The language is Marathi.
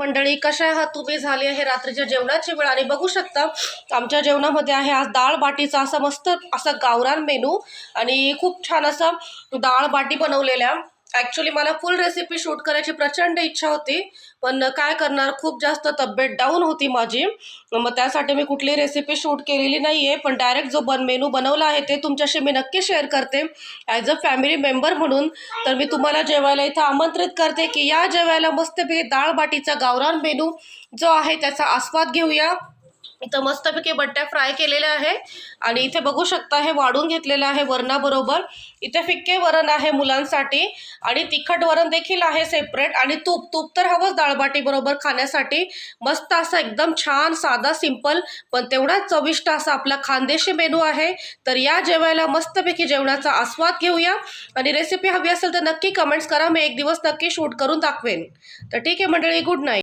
मंडळी, कशा आहात तुम्ही? झाली आहे रात्रीच्या जेवणाची वेळ आणि बघू शकता आमच्या जेवणामध्ये आहे आज डाळ बाटीचा असा मस्त असा गावरान मेनू आणि खूप छान असा डाळ बाटी बनवलेल्या. ॲक्च्युली मला फुल रेसिपी शूट करायची प्रचंड इच्छा होती, पण काय करणार, खूप जास्त तब्येत डाऊन होती माझी. मग त्यासाठी मी कुठली रेसिपी शूट केलेली नाही आहे, पण डायरेक्ट जो मेनू बनवला आहे ते तुमच्याशी मी नक्की शेअर करते ॲज अ फॅमिली मेंबर म्हणून. तर मी तुम्हाला जेवायला इथं आमंत्रित करते की या जेवायला मस्तपैकी डाळ बाटीचा गावरान मेनू जो आहे त्याचा आस्वाद घेऊया. इथं मस्तपैकी बट्ट्या फ्राय केलेल्या आहे आणि इथे बघू शकता हे वाढून घेतलेलं आहे वरणाबरोबर. इथे फिक्के वरण आहे मुलांसाठी आणि तिखट वरण देखील आहे सेपरेट, आणि तूप तूप तर हवंच डाळबाटी बरोबर खाण्यासाठी. मस्त असा एकदम छान साधा सिंपल पण तेवढाच चविष्ट असा आपला खानदेशी मेनू आहे. तर या जेवायला मस्तपैकी जेवणाचा आस्वाद घेऊया. आणि रेसिपी हवी असेल तर नक्की कमेंट्स करा, मी एक दिवस नक्की शूट करून दाखवेन. तर ठीक आहे मंडळी, गुड नाईट.